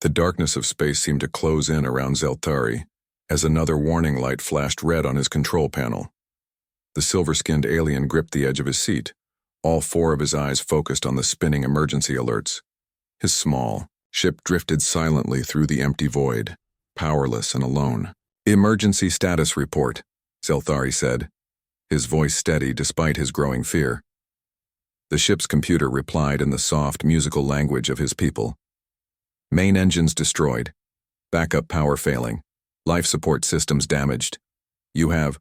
The darkness of space seemed to close in around Zelthari as another warning light flashed red on his control panel. The silver-skinned alien gripped the edge of his seat, all four of his eyes focused on the spinning emergency alerts. His small ship drifted silently through the empty void, powerless and alone. "Emergency status report," Zelthari said, his voice steady despite his growing fear. The ship's computer replied in the soft, musical language of his people. "Main engines destroyed. Backup power failing. Life support systems damaged. You have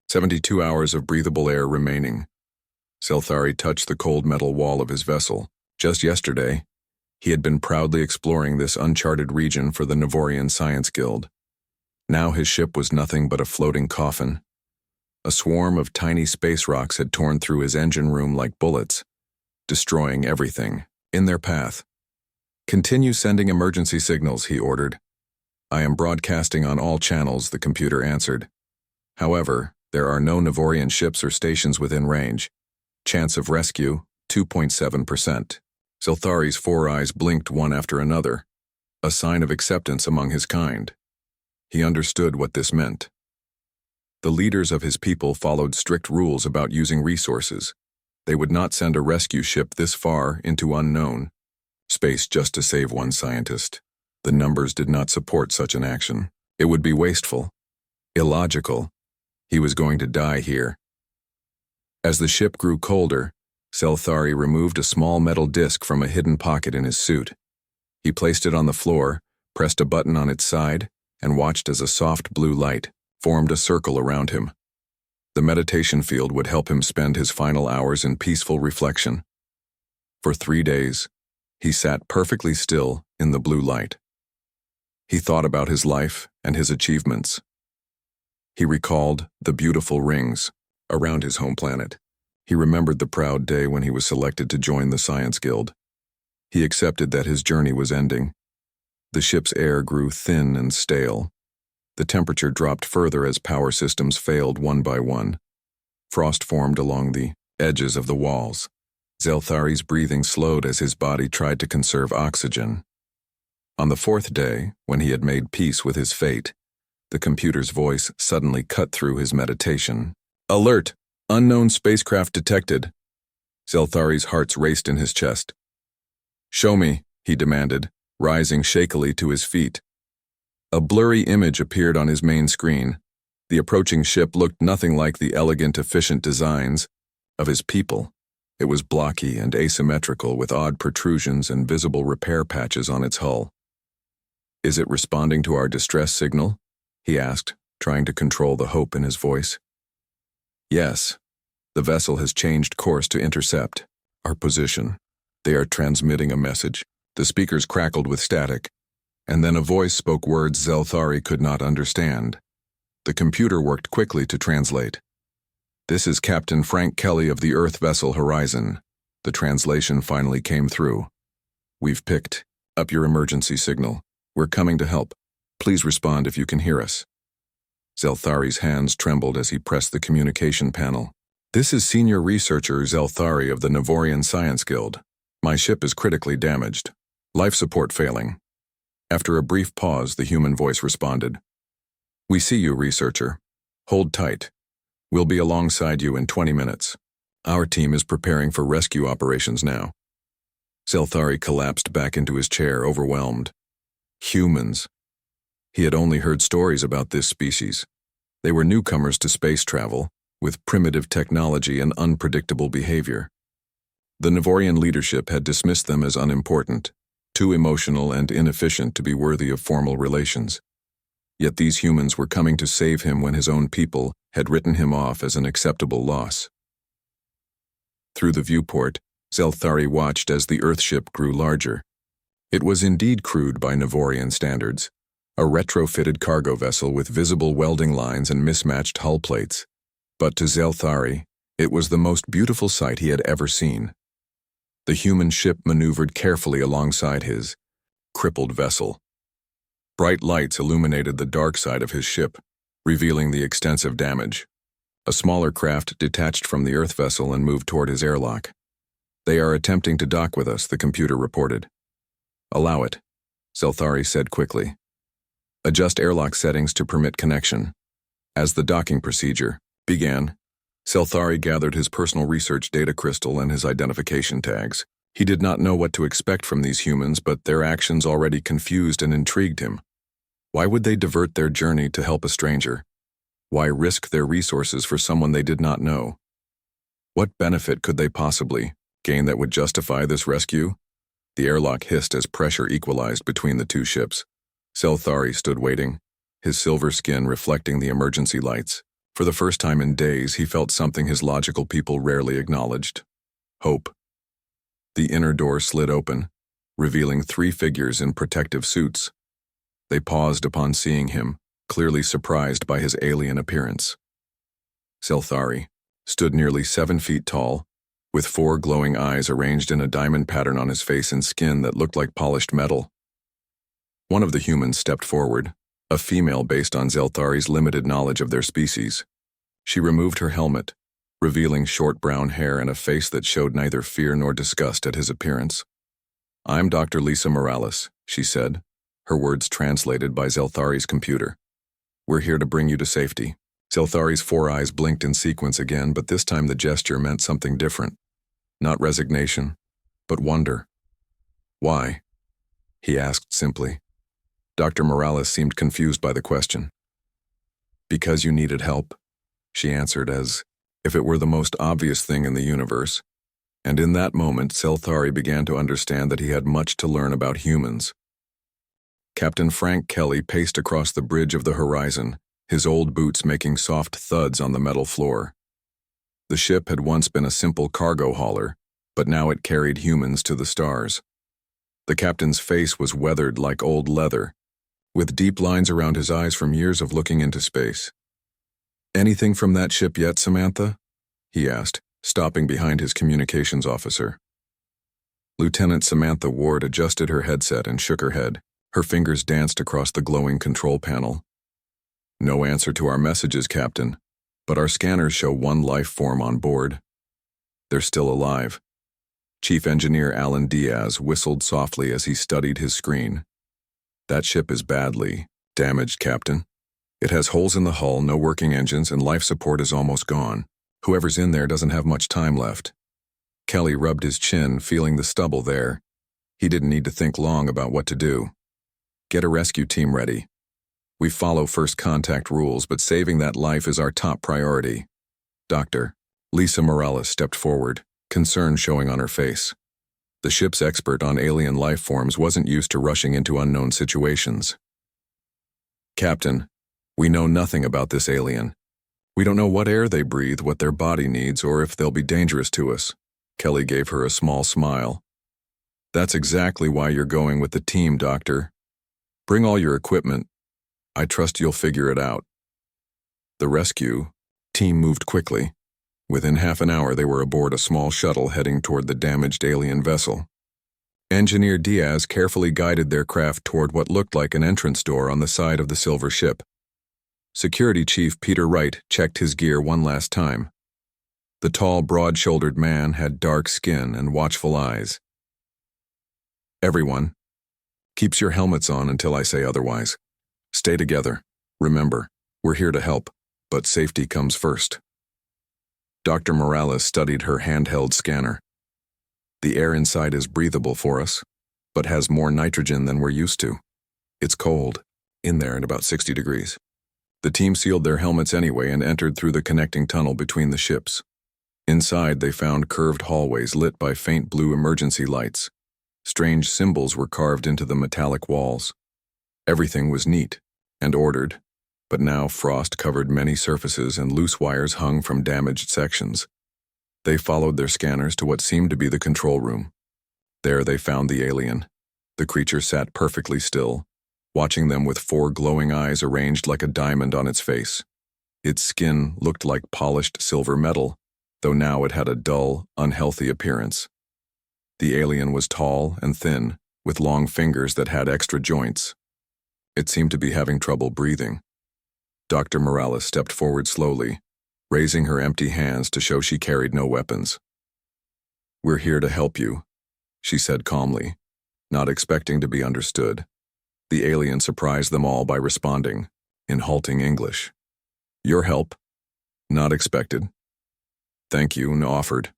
72 hours of breathable air remaining." Zelthari touched the cold metal wall of his vessel. Just yesterday, he had been proudly exploring this uncharted region for the Navorian Science Guild. Now his ship was nothing but a floating coffin. A swarm of tiny space rocks had torn through his engine room like bullets, destroying everything in their path. "Continue sending emergency signals," he ordered. "I am broadcasting on all channels," the computer answered. "However, there are no Navorian ships or stations within range. Chance of rescue, 2.7%. Zelthari's four eyes blinked one after another, a sign of acceptance among his kind. He understood what this meant. The leaders of his people followed strict rules about using resources. They would not send a rescue ship this far into unknown space just to save one scientist. The numbers did not support such an action. It would be wasteful, illogical. He was going to die here. As the ship grew colder, Zelthari removed a small metal disc from a hidden pocket in his suit. He placed it on the floor, pressed a button on its side, and watched as a soft blue light formed a circle around him. The meditation field would help him spend his final hours in peaceful reflection. For 3 days, he sat perfectly still in the blue light. He thought about his life and his achievements. He recalled the beautiful rings around his home planet. He remembered the proud day when he was selected to join the Science Guild. He accepted that his journey was ending. The ship's air grew thin and stale. The temperature dropped further as power systems failed one by one. Frost formed along the edges of the walls. Zelthari's breathing slowed as his body tried to conserve oxygen. On the 4th day, when he had made peace with his fate, the computer's voice suddenly cut through his meditation. "Alert! Unknown spacecraft detected." Zelthari's heart raced in his chest. "Show me," he demanded, rising shakily to his feet. A blurry image appeared on his main screen. The approaching ship looked nothing like the elegant, efficient designs of his people. It was blocky and asymmetrical, with odd protrusions and visible repair patches on its hull. "Is it responding to our distress signal?" he asked, trying to control the hope in his voice. "Yes. The vessel has changed course to intercept our position. They are transmitting a message." The speakers crackled with static, and then a voice spoke words Zelthari could not understand. The computer worked quickly to translate. "This is Captain Frank Kelly of the Earth vessel Horizon." The translation finally came through. "We've picked up your emergency signal. We're coming to help. Please respond if you can hear us." Zelthari's hands trembled as he pressed the communication panel. "This is Senior Researcher Zelthari of the Navorian Science Guild. My ship is critically damaged. Life support failing." After a brief pause, the human voice responded. "We see you, researcher. Hold tight. We'll be alongside you in 20 minutes. Our team is preparing for rescue operations now." Zelthari collapsed back into his chair, overwhelmed. Humans. He had only heard stories about this species. They were newcomers to space travel, with primitive technology and unpredictable behavior. The Navorian leadership had dismissed them as unimportant, too emotional and inefficient to be worthy of formal relations. Yet these humans were coming to save him when his own people had written him off as an acceptable loss. Through the viewport, Zelthari watched as the Earthship grew larger. It was indeed crude by Navorian standards, a retrofitted cargo vessel with visible welding lines and mismatched hull plates. But to Zelthari, it was the most beautiful sight he had ever seen. The human ship maneuvered carefully alongside his crippled vessel. Bright lights illuminated the dark side of his ship, revealing the extensive damage. A smaller craft detached from the Earth vessel and moved toward his airlock. "They are attempting to dock with us," the computer reported. "Allow it. Zelthari said quickly. Adjust airlock settings to permit connection. As the docking procedure began, Zelthari gathered his personal research data crystal and his identification tags. He did not know what to expect from these humans, but their actions already confused and intrigued him. Why would they divert their journey to help a stranger? Why risk their resources for someone they did not know? What benefit could they possibly gain that would justify this rescue? The airlock hissed as pressure equalized between the two ships. Zelthari stood waiting, his silver skin reflecting the emergency lights. For the first time in days, he felt something his logical people rarely acknowledged: hope. The inner door slid open, revealing 3 figures in protective suits. They paused upon seeing him, clearly surprised by his alien appearance. Zelthari stood nearly 7 feet tall, with 4 glowing eyes arranged in a diamond pattern on his face and skin that looked like polished metal. One of the humans stepped forward, a female based on Zelthari's limited knowledge of their species. She removed her helmet, revealing short brown hair and a face that showed neither fear nor disgust at his appearance. "I'm Dr. Lisa Morales," she said, her words translated by Zelthari's computer. "We're here to bring you to safety." Zelthari's 4 eyes blinked in sequence again, but this time the gesture meant something different. Not resignation, but wonder. "Why?" he asked simply. Dr. Morales seemed confused by the question. "Because you needed help," she answered as if it were the most obvious thing in the universe. And in that moment, Zelthari began to understand that he had much to learn about humans. Captain Frank Kelly paced across the bridge of the horizon, his old boots making soft thuds on the metal floor. The ship had once been a simple cargo hauler, but now it carried humans to the stars. The captain's face was weathered like old leather, with deep lines around his eyes from years of looking into space. "Anything from that ship yet, Samantha?" he asked, stopping behind his communications officer. Lieutenant Samantha Ward adjusted her headset and shook her head. Her fingers danced across the glowing control panel. "No answer to our messages, Captain, but our scanners show 1 life form on board. They're still alive." Chief Engineer Alan Diaz whistled softly as he studied his screen. "That ship is badly damaged, Captain. It has holes in the hull, no working engines, and life support is almost gone. Whoever's in there doesn't have much time left." Kelly rubbed his chin, feeling the stubble there. He didn't need to think long about what to do. "Get a rescue team ready. We follow first contact rules, but saving that life is our top priority." Dr. Lisa Morales stepped forward, concern showing on her face. The ship's expert on alien life forms wasn't used to rushing into unknown situations. "Captain, we know nothing about this alien. We don't know what air they breathe, what their body needs, or if they'll be dangerous to us." Kelly gave her a small smile. "That's exactly why you're going with the team, Doctor. Bring all your equipment. I trust you'll figure it out." The rescue team moved quickly. Within half an hour, they were aboard a small shuttle heading toward the damaged alien vessel. Engineer Diaz carefully guided their craft toward what looked like an entrance door on the side of the silver ship. Security Chief Peter Wright checked his gear one last time. The tall, broad-shouldered man had dark skin and watchful eyes. "Everyone, keeps your helmets on until I say otherwise. Stay together. Remember, we're here to help, but safety comes first." Dr. Morales studied her handheld scanner. "The air inside is breathable for us, but has more nitrogen than we're used to. It's cold, in there at about 60 degrees. The team sealed their helmets anyway and entered through the connecting tunnel between the ships. Inside, they found curved hallways lit by faint blue emergency lights. Strange symbols were carved into the metallic walls. Everything was neat and ordered, but now frost covered many surfaces and loose wires hung from damaged sections. They followed their scanners to what seemed to be the control room. There they found the alien. The creature sat perfectly still, watching them with 4 glowing eyes arranged like a diamond on its face. Its skin looked like polished silver metal, though now it had a dull, unhealthy appearance. The alien was tall and thin, with long fingers that had extra joints. It seemed to be having trouble breathing. Dr. Morales stepped forward slowly, raising her empty hands to show she carried no weapons. "We're here to help you," she said calmly, not expecting to be understood. The alien surprised them all by responding, in halting English. Your help? Not expected. Thank you, and offered.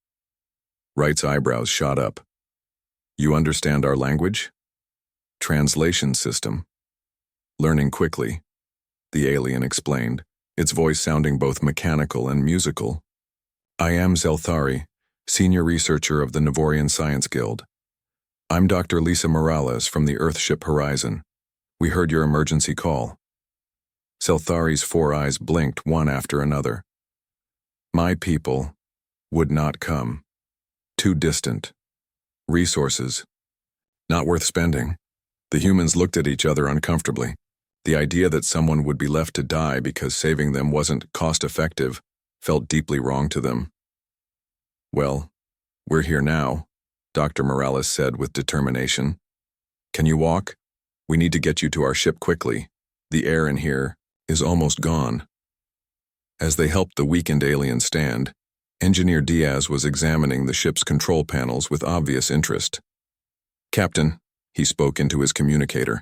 Wright's eyebrows shot up. You understand our language? Translation system. Learning quickly, the alien explained, its voice sounding both mechanical and musical. I am Zelthari, senior researcher of the Navorian Science Guild. I'm Dr. Lisa Morales from the Earthship Horizon. We heard your emergency call. Zelthari's 4 eyes blinked one after another. My people would not come. Too distant. Resources. Not worth spending. The humans looked at each other uncomfortably. The idea that someone would be left to die because saving them wasn't cost-effective felt deeply wrong to them. Well, we're here now, Dr. Morales said with determination. Can you walk? We need to get you to our ship quickly. The air in here is almost gone. As they helped the weakened alien stand, Engineer Diaz was examining the ship's control panels with obvious interest. Captain, he spoke into his communicator,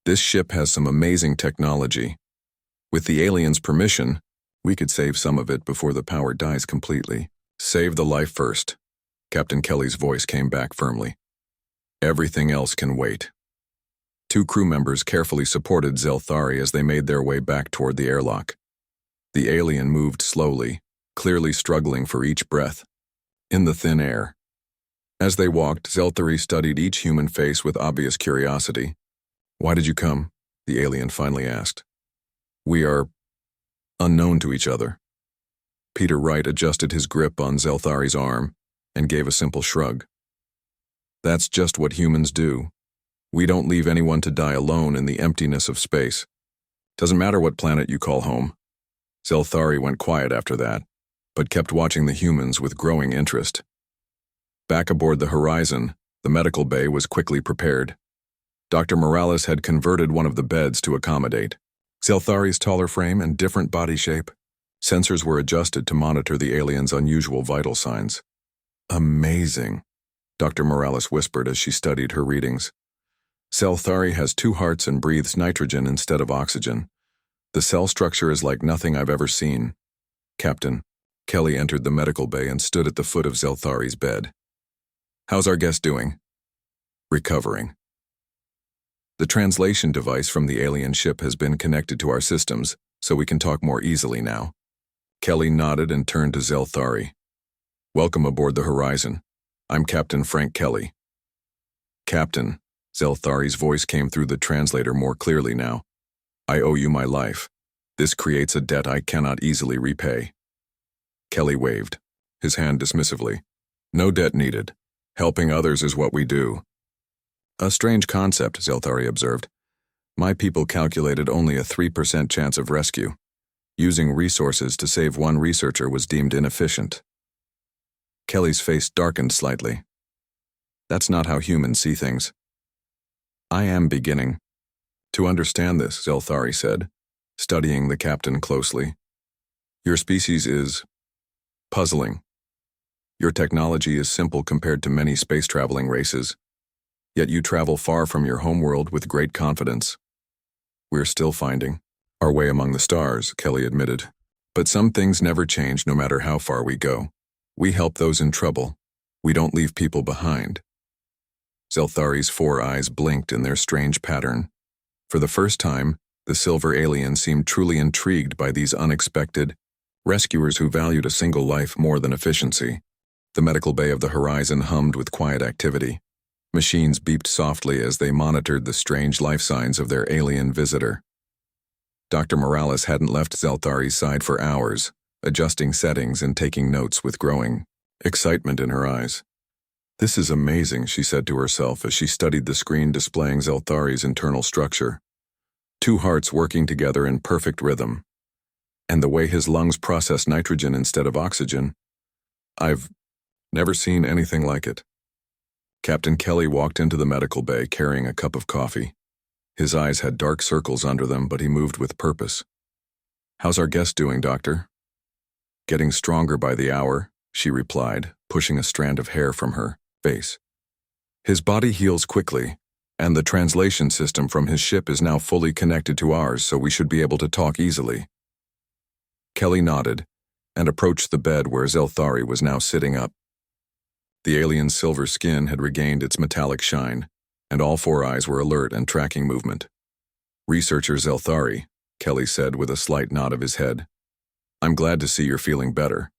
this ship has some amazing technology. With the aliens' permission, we could save some of it before the power dies completely. Save the life first. Captain Kelly's voice came back firmly. Everything else can wait. 2 crew members carefully supported Zelthari as they made their way back toward the airlock. The alien moved slowly, clearly struggling for each breath, in the thin air. As they walked, Zelthari studied each human face with obvious curiosity. Why did you come? The alien finally asked. We are unknown to each other. Peter Wright adjusted his grip on Zelthari's arm and gave a simple shrug. That's just what humans do. We don't leave anyone to die alone in the emptiness of space. Doesn't matter what planet you call home. Zelthari went quiet after that, but kept watching the humans with growing interest. Back aboard the Horizon, the medical bay was quickly prepared. Dr. Morales had converted one of the beds to accommodate Zelthari's taller frame and different body shape. Sensors were adjusted to monitor the alien's unusual vital signs. Amazing, Dr. Morales whispered as she studied her readings. Zelthari has 2 hearts and breathes nitrogen instead of oxygen. The cell structure is like nothing I've ever seen. Captain, Kelly entered the medical bay and stood at the foot of Zelthari's bed. How's our guest doing? Recovering. The translation device from the alien ship has been connected to our systems, so we can talk more easily now. Kelly nodded and turned to Zelthari. Welcome aboard the Horizon. I'm Captain Frank Kelly. Captain, Zelthari's voice came through the translator more clearly now. I owe you my life. This creates a debt I cannot easily repay. Kelly waved, his hand dismissively. No debt needed. Helping others is what we do. A strange concept, Zelthari observed. My people calculated only a 3% chance of rescue. Using resources to save one researcher was deemed inefficient. Kelly's face darkened slightly. That's not how humans see things. I am beginning to understand this, Zelthari said, studying the captain closely. Your species is puzzling. Your technology is simple compared to many space-traveling races. Yet you travel far from your homeworld with great confidence. We're still finding our way among the stars, Kelly admitted. But some things never change no matter how far we go. We help those in trouble. We don't leave people behind. Zelthari's 4 eyes blinked in their strange pattern. For the first time, the silver alien seemed truly intrigued by these unexpected rescuers who valued a single life more than efficiency. The medical bay of the Horizon hummed with quiet activity. Machines beeped softly as they monitored the strange life signs of their alien visitor. Dr. Morales hadn't left Zelthari's side for hours, adjusting settings and taking notes with growing excitement in her eyes. This is amazing, she said to herself as she studied the screen displaying Zelthari's internal structure. 2 hearts working together in perfect rhythm. And the way his lungs process nitrogen instead of oxygen. I've never seen anything like it. Captain Kelly walked into the medical bay carrying a cup of coffee. His eyes had dark circles under them, but he moved with purpose. How's our guest doing, Doctor? Getting stronger by the hour, she replied, pushing a strand of hair from her face. His body heals quickly, And the translation system from his ship is now fully connected to ours, so we should be able to talk easily. Kelly nodded and approached the bed where Zelthari was now sitting up. The alien's silver skin had regained its metallic shine, and all four eyes were alert and tracking movement. "Researcher Zelthari," Kelly said with a slight nod of his head. "I'm glad to see you're feeling better."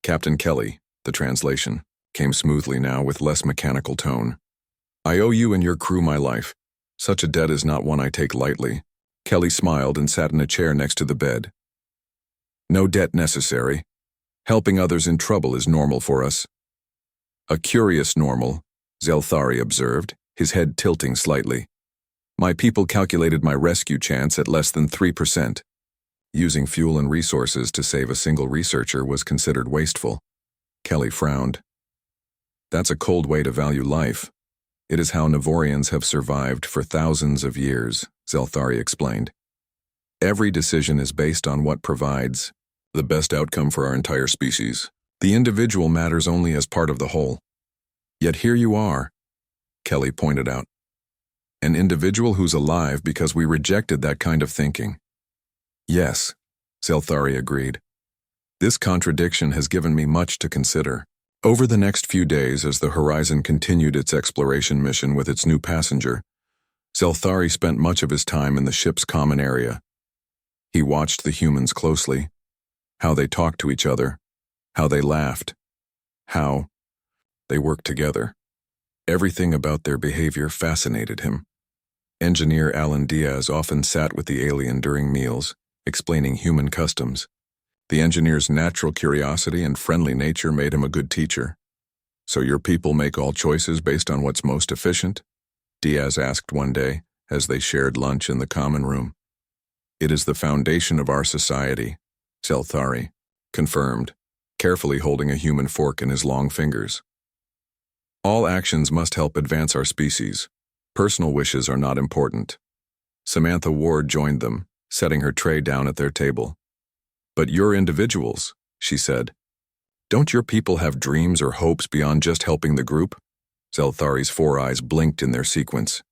"Captain Kelly," the translation, came smoothly now with less mechanical tone. "I owe you and your crew my life. Such a debt is not one I take lightly." Kelly smiled and sat in a chair next to the bed. "No debt necessary. Helping others in trouble is normal for us." "A curious normal," Zelthari observed, his head tilting slightly. "My people calculated my rescue chance at less than 3%. Using fuel and resources to save a single researcher was considered wasteful." Kelly frowned. "That's a cold way to value life. It is how Navorians have survived for thousands of years," Zelthari explained. "Every decision is based on what provides the best outcome for our entire species. The individual matters only as part of the whole. Yet here you are," Kelly pointed out. "An individual who's alive because we rejected that kind of thinking." "Yes," Zelthari agreed. "This contradiction has given me much to consider." Over the next few days, as the Horizon continued its exploration mission with its new passenger, Zelthari spent much of his time in the ship's common area. He watched the humans closely, how they talked to each other, how they laughed, how they worked together. Everything about their behavior fascinated him. Engineer Alan Diaz often sat with the alien during meals, explaining human customs. The engineer's natural curiosity and friendly nature made him a good teacher. "So your people make all choices based on what's most efficient?" Diaz asked one day, as they shared lunch in the common room. "It is the foundation of our society," Zelthari confirmed, carefully holding a human fork in his long fingers. "All actions must help advance our species. Personal wishes are not important." Samantha Ward joined them, setting her tray down at their table. "But you're individuals," she said. "Don't your people have dreams or hopes beyond just helping the group?" Zelthari's four eyes blinked in their sequence.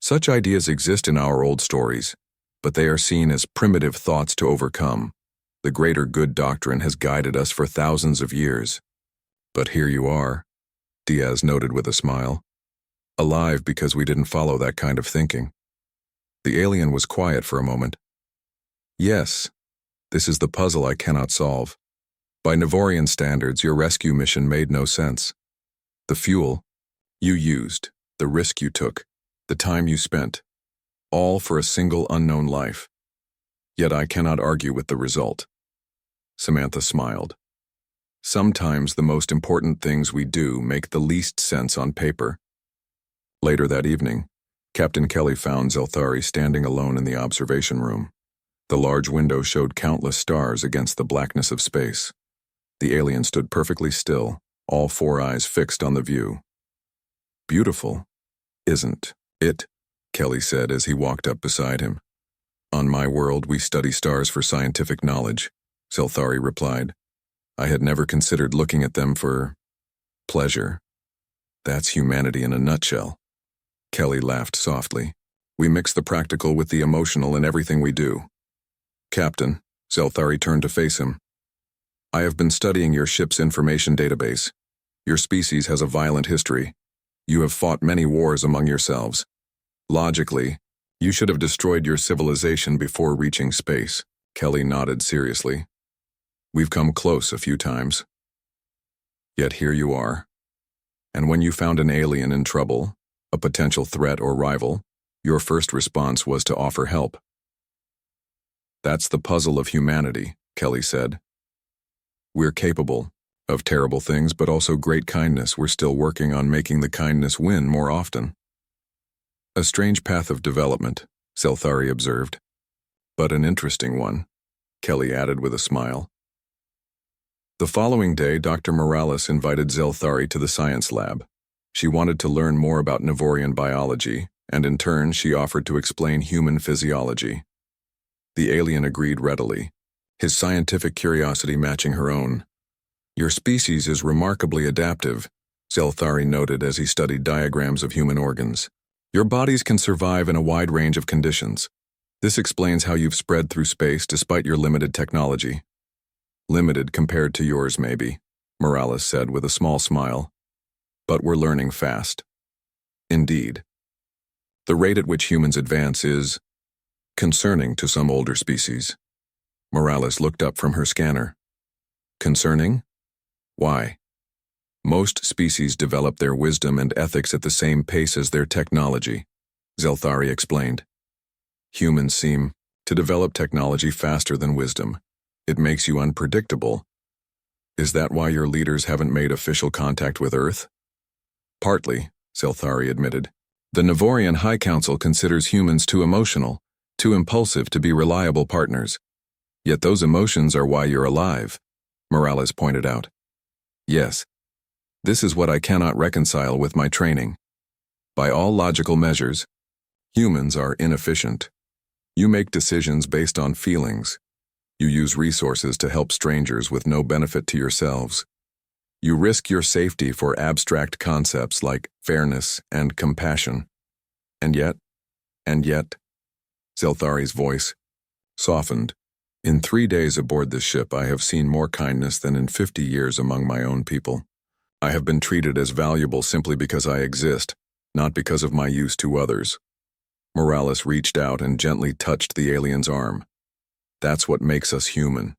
"Such ideas exist in our old stories, but they are seen as primitive thoughts to overcome. The greater good doctrine has guided us for thousands of years. But here you are," Diaz noted with a smile. "Alive because we didn't follow that kind of thinking." The alien was quiet for a moment. "Yes. This is the puzzle I cannot solve. By Navorian standards, your rescue mission made no sense. The fuel you used, the risk you took, the time you spent, all for a single unknown life. Yet I cannot argue with the result." Samantha smiled. "Sometimes the most important things we do make the least sense on paper." Later that evening, Captain Kelly found Zelthari standing alone in the observation room. The large window showed countless stars against the blackness of space. The alien stood perfectly still, all four eyes fixed on the view. "Beautiful, isn't it?" Kelly said as he walked up beside him. "On my world, we study stars for scientific knowledge," Zelthari replied. "I had never considered looking at them for pleasure. That's humanity in a nutshell." Kelly laughed softly. "We mix the practical with the emotional in everything we do." "Captain," Zelthari turned to face him. "I have been studying your ship's information database. Your species has a violent history. You have fought many wars among yourselves. Logically, you should have destroyed your civilization before reaching space." Kelly nodded seriously. "We've come close a few times. Yet here you are. And when you found an alien in trouble, a potential threat or rival, your first response was to offer help." "That's the puzzle of humanity," Kelly said. "We're capable of terrible things, but also great kindness. We're still working on making the kindness win more often." "A strange path of development," Zelthari observed. "But an interesting one," Kelly added with a smile. The following day, Dr. Morales invited Zelthari to the science lab. She wanted to learn more about Navorian biology, and in turn she offered to explain human physiology. The alien agreed readily, his scientific curiosity matching her own. "Your species is remarkably adaptive," Zelthari noted as he studied diagrams of human organs. Your bodies can survive in a wide range of conditions. This explains how you've spread through space despite your limited technology. Limited compared to yours, maybe, Morales said with a small smile. But we're learning fast. Indeed. The rate at which humans advance is concerning to some older species. Morales looked up from her scanner. Concerning? Why? Most species develop their wisdom and ethics at the same pace as their technology, Zelthari explained. Humans seem to develop technology faster than wisdom. It makes you unpredictable. Is that why your leaders haven't made official contact with Earth? Partly, Zelthari admitted. The Navorian High Council considers humans too emotional, too impulsive to be reliable partners. Yet those emotions are why you're alive, Morales pointed out. Yes. This is what I cannot reconcile with my training. By all logical measures, humans are inefficient. You make decisions based on feelings. You use resources to help strangers with no benefit to yourselves. You risk your safety for abstract concepts like fairness and compassion. And yet, Zelthari's voice softened. In 3 days aboard this ship, I have seen more kindness than in 50 years among my own people. I have been treated as valuable simply because I exist, not because of my use to others. Morales reached out and gently touched the alien's arm. That's what makes us human.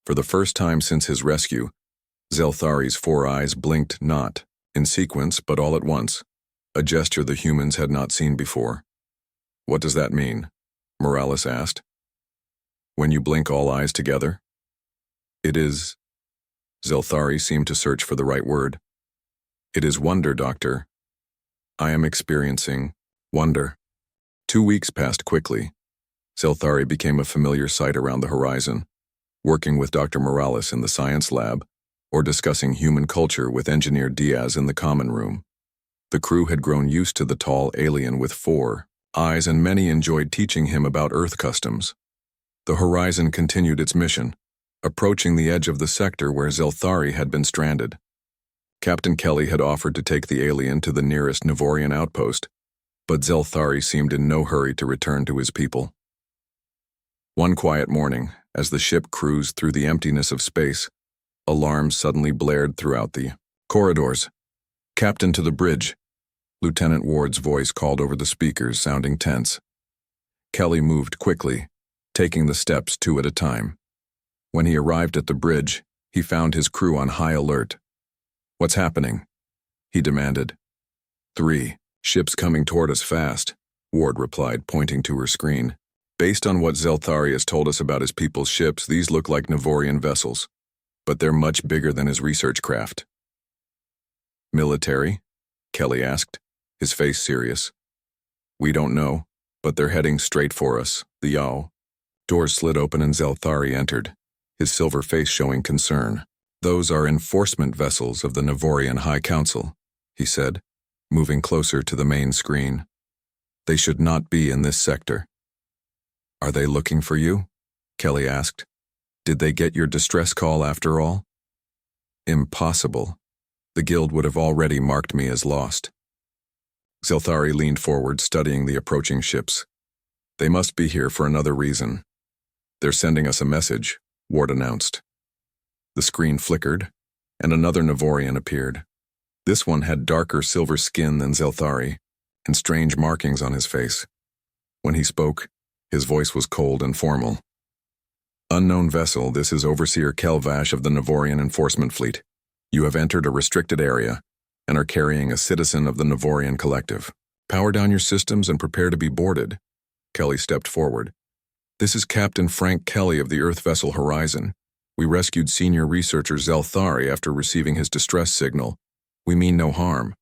For the first time since his rescue, Zelthari's 4 eyes blinked not in sequence but all at once, a gesture the humans had not seen before. What does that mean? Morales asked. When you blink all eyes together? It is... Zelthari seemed to search for the right word. It is wonder, Doctor. I am experiencing wonder. 2 weeks passed quickly. Zelthari became a familiar sight around the horizon, working with Dr. Morales in the science lab, or discussing human culture with Engineer Diaz in the common room. The crew had grown used to the tall alien with 4 eyes, and many enjoyed teaching him about Earth customs. The horizon continued its mission, approaching the edge of the sector where Zelthari had been stranded. Captain Kelly had offered to take the alien to the nearest Navorian outpost, but Zelthari seemed in no hurry to return to his people. One quiet morning, as the ship cruised through the emptiness of space, alarms suddenly blared throughout the corridors. Captain, to the bridge. Lieutenant Ward's voice called over the speakers, sounding tense. Kelly moved quickly, taking the steps 2 at a time. When he arrived at the bridge, he found his crew on high alert. What's happening? He demanded. 3 ships coming toward us fast, Ward replied, pointing to her screen. Based on what Zelthari has told us about his people's ships, these look like Navorian vessels, but they're much bigger than his research craft. Military? Kelly asked, his face serious. We don't know, but they're heading straight for us, the yaw. Doors slid open and Zelthari entered, his silver face showing concern. Those are enforcement vessels of the Navorian High Council, he said, moving closer to the main screen. They should not be in this sector. Are they looking for you? Kelly asked. Did they get your distress call after all? Impossible. The guild would have already marked me as lost. Zelthari leaned forward, studying the approaching ships. They must be here for another reason. They're sending us a message, Ward announced. The screen flickered, and another Navorian appeared. This one had darker silver skin than Zelthari, and strange markings on his face. When he spoke, his voice was cold and formal. Unknown vessel, this is Overseer Kelvash of the Navorian Enforcement Fleet. You have entered a restricted area, and are carrying a citizen of the Navorian Collective. Power down your systems and prepare to be boarded. Kelly stepped forward. This is Captain Frank Kelly of the Earth vessel Horizon. We rescued senior researcher Zelthari after receiving his distress signal. We mean no harm.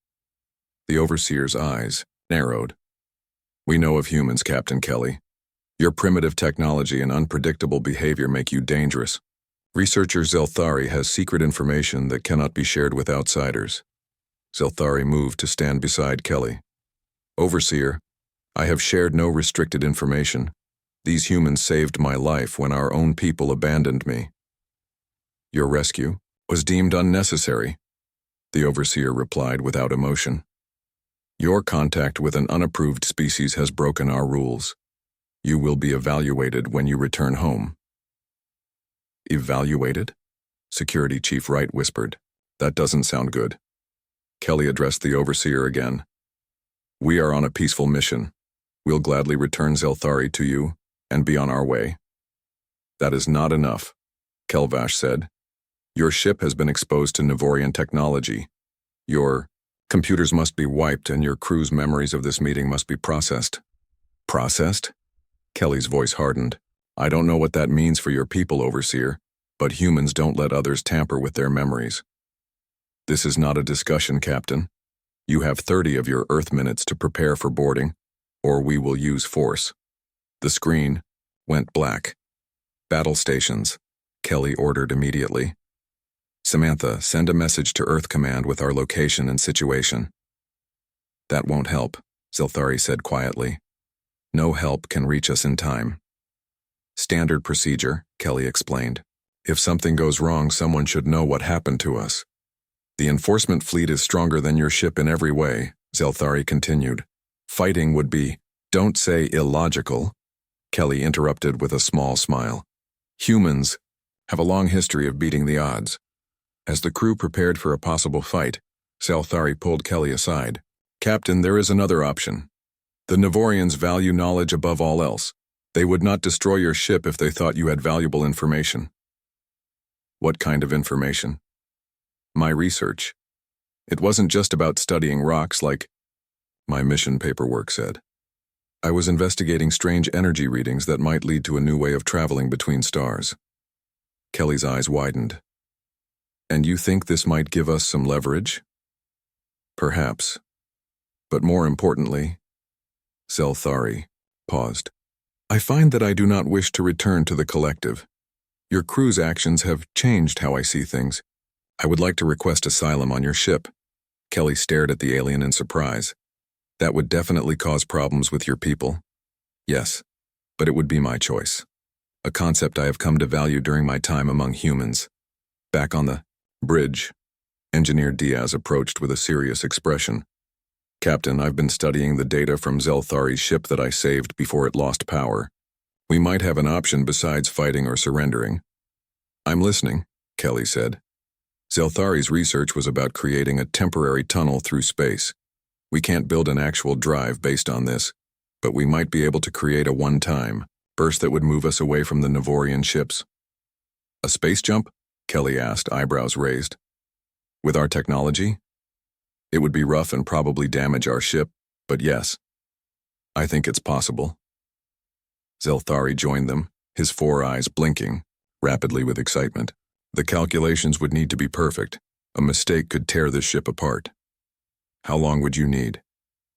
The Overseer's eyes narrowed. We know of humans, Captain Kelly. Your primitive technology and unpredictable behavior make you dangerous. Researcher Zelthari has secret information that cannot be shared with outsiders. Zelthari moved to stand beside Kelly. Overseer, I have shared no restricted information. These humans saved my life when our own people abandoned me. Your rescue was deemed unnecessary, the Overseer replied without emotion. Your contact with an unapproved species has broken our rules. You will be evaluated when you return home. Evaluated? Security Chief Wright whispered. That doesn't sound good. Kelly addressed the overseer again. We are on a peaceful mission. We'll gladly return Zelthari to you and be on our way. That is not enough, Kelvash said. Your ship has been exposed to Navorian technology. Your computers must be wiped and your crew's memories of this meeting must be processed. Processed? Kelly's voice hardened. I don't know what that means for your people, Overseer, but humans don't let others tamper with their memories. This is not a discussion, Captain. You have 30 of your Earth minutes to prepare for boarding, or we will use force. The screen went black. Battle stations, Kelly ordered immediately. Samantha, send a message to Earth Command with our location and situation. That won't help, Zelthari said quietly. No help can reach us in time. Standard procedure, Kelly explained. If something goes wrong, someone should know what happened to us. The enforcement fleet is stronger than your ship in every way, Zelthari continued. Fighting would be, don't say illogical, Kelly interrupted with a small smile. Humans have a long history of beating the odds. As the crew prepared for a possible fight, Zelthari pulled Kelly aside. Captain, there is another option. The Navorians value knowledge above all else. They would not destroy your ship if they thought you had valuable information. What kind of information? My research. It wasn't just about studying rocks like my mission paperwork said. I was investigating strange energy readings that might lead to a new way of traveling between stars. Kelly's eyes widened. And you think this might give us some leverage? Perhaps. But more importantly, Zelthari paused. I find that I do not wish to return to the collective. Your crew's actions have changed how I see things. I would like to request asylum on your ship. Kelly stared at the alien in surprise. That would definitely cause problems with your people. Yes, but it would be my choice. A concept I have come to value during my time among humans. Back on the bridge, Engineer Diaz approached with a serious expression. Captain, I've been studying the data from Zelthari's ship that I saved before it lost power. We might have an option besides fighting or surrendering. I'm listening, Kelly said. Zelthari's research was about creating a temporary tunnel through space. We can't build an actual drive based on this, but we might be able to create a one-time burst that would move us away from the Navorian ships. A space jump? Kelly asked, eyebrows raised. With our technology? It would be rough and probably damage our ship, but yes, I think it's possible. Zelthari joined them, his 4 eyes blinking, rapidly with excitement. The calculations would need to be perfect. A mistake could tear this ship apart. How long would you need?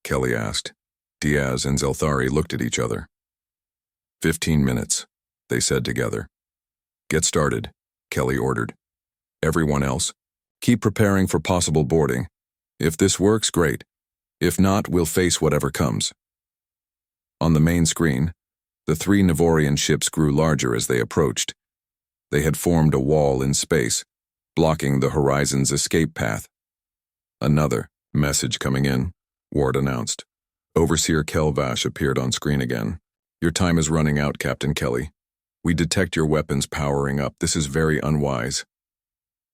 Kelly asked. Diaz and Zelthari looked at each other. 15 minutes, they said together. Get started, Kelly ordered. Everyone else, keep preparing for possible boarding. If this works, great. If not, we'll face whatever comes. On the main screen, the 3 Navorian ships grew larger as they approached. They had formed a wall in space, blocking the horizon's escape path. Another message coming in, Ward announced. Overseer Kelvash appeared on screen again. Your time is running out, Captain Kelly. We detect your weapons powering up. This is very unwise.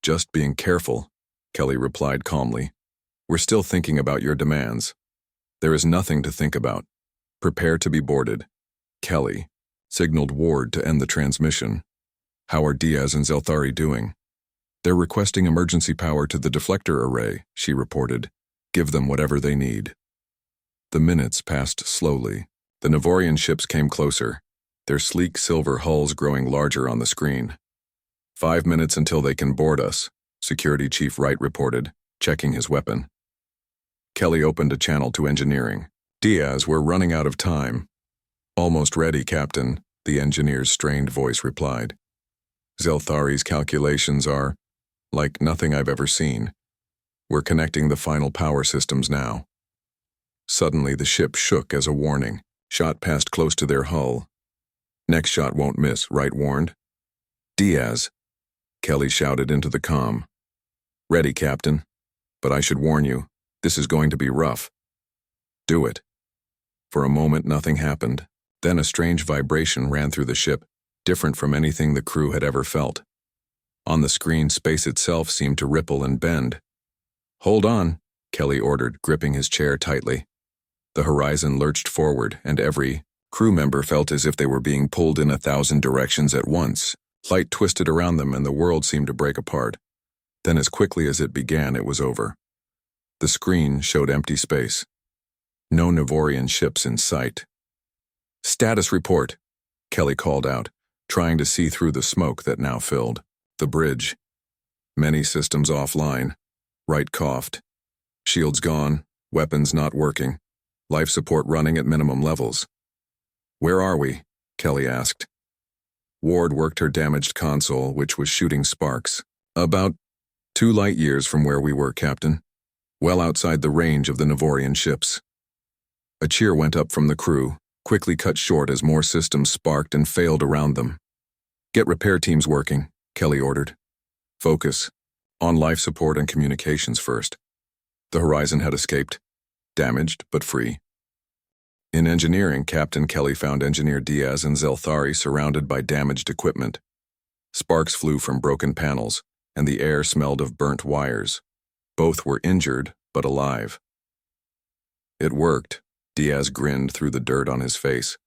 Just being careful, Kelly replied calmly. We're still thinking about your demands. There is nothing to think about. Prepare to be boarded. Kelly signaled Ward to end the transmission. How are Diaz and Zelthari doing? They're requesting emergency power to the deflector array, she reported. Give them whatever they need. The minutes passed slowly. The Navorian ships came closer, their sleek silver hulls growing larger on the screen. 5 minutes until they can board us, Security Chief Wright reported, checking his weapon. Kelly opened a channel to engineering. Diaz, we're running out of time. Almost ready, Captain, the engineer's strained voice replied. Zelthari's calculations are like nothing I've ever seen. We're connecting the final power systems now. Suddenly, the ship shook as a warning. Shot passed close to their hull. Next shot won't miss, Wright warned. Diaz, Kelly shouted into the comm. Ready, Captain. But I should warn you, this is going to be rough. Do it. For a moment, nothing happened. Then a strange vibration ran through the ship, different from anything the crew had ever felt. On the screen, space itself seemed to ripple and bend. Hold on, Kelly ordered, gripping his chair tightly. The horizon lurched forward, and every crew member felt as if they were being pulled in 1,000 directions at once. Light twisted around them, and the world seemed to break apart. Then, as quickly as it began, it was over. The screen showed empty space. No Navorian ships in sight. Status report, Kelly called out, trying to see through the smoke that now filled the bridge. Many systems offline. Wright coughed. Shields gone, weapons not working, life support running at minimum levels. Where are we? Kelly asked. Ward worked her damaged console, which was shooting sparks. About 2 light years from where we were, Captain. Well outside the range of the Navorian ships. A cheer went up from the crew, quickly cut short as more systems sparked and failed around them. Get repair teams working, Kelly ordered. Focus on life support and communications first. The horizon had escaped, damaged but free. In engineering, Captain Kelly found Engineer Diaz and Zelthari surrounded by damaged equipment. Sparks flew from broken panels, and the air smelled of burnt wires. Both were injured, but alive. It worked. Diaz grinned through the dirt on his face.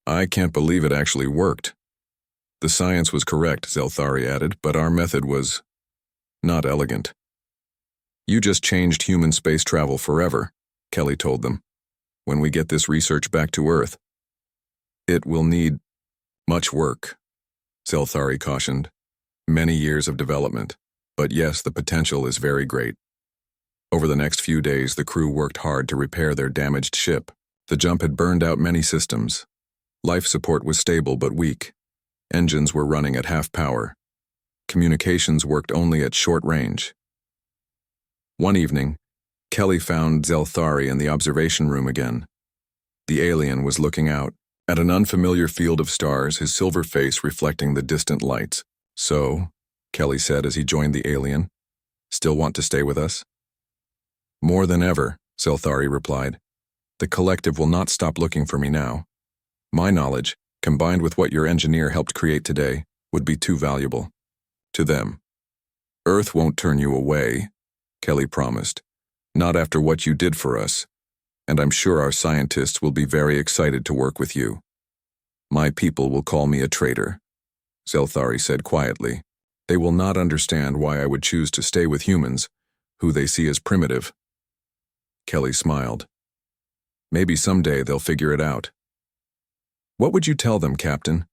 I can't believe it actually worked. The science was correct, Zelthari added, but our method was not elegant. You just changed human space travel forever, Kelly told them. When we get this research back to Earth, it will need much work, Zelthari cautioned. Many years of development, but yes, the potential is very great. Over the next few days, the crew worked hard to repair their damaged ship. The jump had burned out many systems. Life support was stable but weak. Engines were running at half power. Communications worked only at short range. One evening, Kelly found Zelthari in the observation room again. The alien was looking out at an unfamiliar field of stars, his silver face reflecting the distant lights. So, Kelly said as he joined the alien, still want to stay with us? More than ever, Zelthari replied. The collective will not stop looking for me now. My knowledge, combined with what your engineer helped create today, would be too valuable. To them. Earth won't turn you away, Kelly promised. Not after what you did for us. And I'm sure our scientists will be very excited to work with you. My people will call me a traitor, Zelthari said quietly. They will not understand why I would choose to stay with humans, who they see as primitive. Kelly smiled. Maybe someday they'll figure it out. What would you tell them, Captain,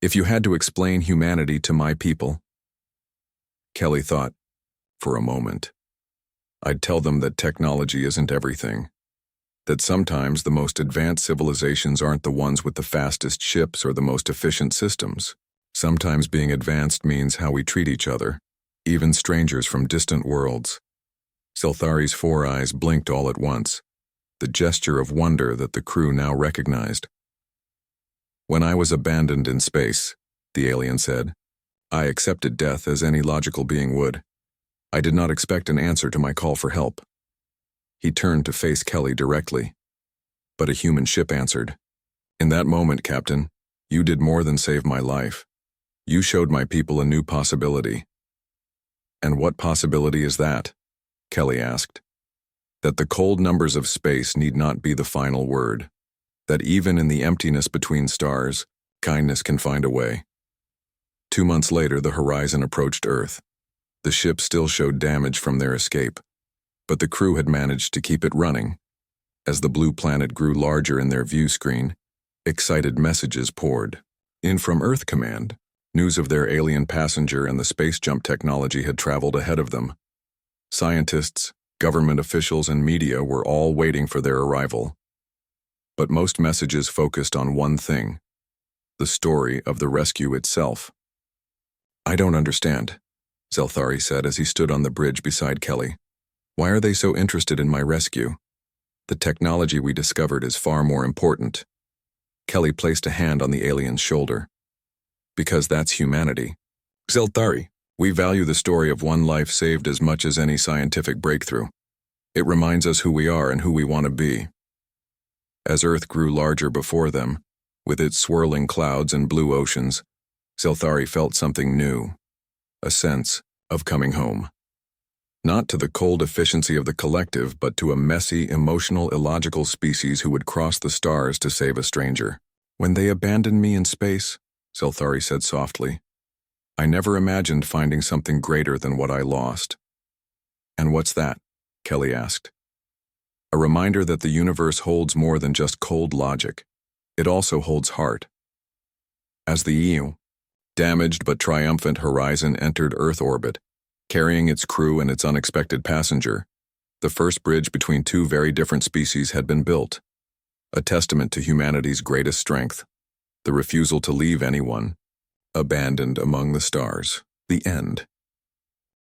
if you had to explain humanity to my people? Kelly thought, for a moment. I'd tell them that technology isn't everything. That sometimes the most advanced civilizations aren't the ones with the fastest ships or the most efficient systems. Sometimes being advanced means how we treat each other, even strangers from distant worlds. Zelthari's 4 eyes blinked all at once, the gesture of wonder that the crew now recognized. When I was abandoned in space, the alien said, I accepted death as any logical being would. I did not expect an answer to my call for help. He turned to face Kelly directly. But a human ship answered. In that moment, Captain, you did more than save my life. You showed my people a new possibility. And what possibility is that? Kelly asked. That the cold numbers of space need not be the final word. That even in the emptiness between stars, kindness can find a way. 2 months later, the horizon approached Earth. The ship still showed damage from their escape, but the crew had managed to keep it running. As the blue planet grew larger in their view screen, excited messages poured in from Earth Command. News of their alien passenger and the space jump technology had traveled ahead of them. Scientists, government officials, and media were all waiting for their arrival. But most messages focused on one thing, the story of the rescue itself. I don't understand, Zelthari said as he stood on the bridge beside Kelly. Why are they so interested in my rescue? The technology we discovered is far more important. Kelly placed a hand on the alien's shoulder. Because that's humanity. Zelthari, we value the story of one life saved as much as any scientific breakthrough. It reminds us who we are and who we want to be. As Earth grew larger before them, with its swirling clouds and blue oceans, Zelthari felt something new, a sense of coming home. Not to the cold efficiency of the collective, but to a messy, emotional, illogical species who would cross the stars to save a stranger. When they abandoned me in space, Zelthari said softly, I never imagined finding something greater than what I lost. And what's that? Kelly asked. A reminder that the universe holds more than just cold logic. It also holds heart. As the Io, damaged but triumphant Horizon entered Earth orbit, carrying its crew and its unexpected passenger, the first bridge between two very different species had been built, a testament to humanity's greatest strength, the refusal to leave anyone, abandoned among the stars. The end.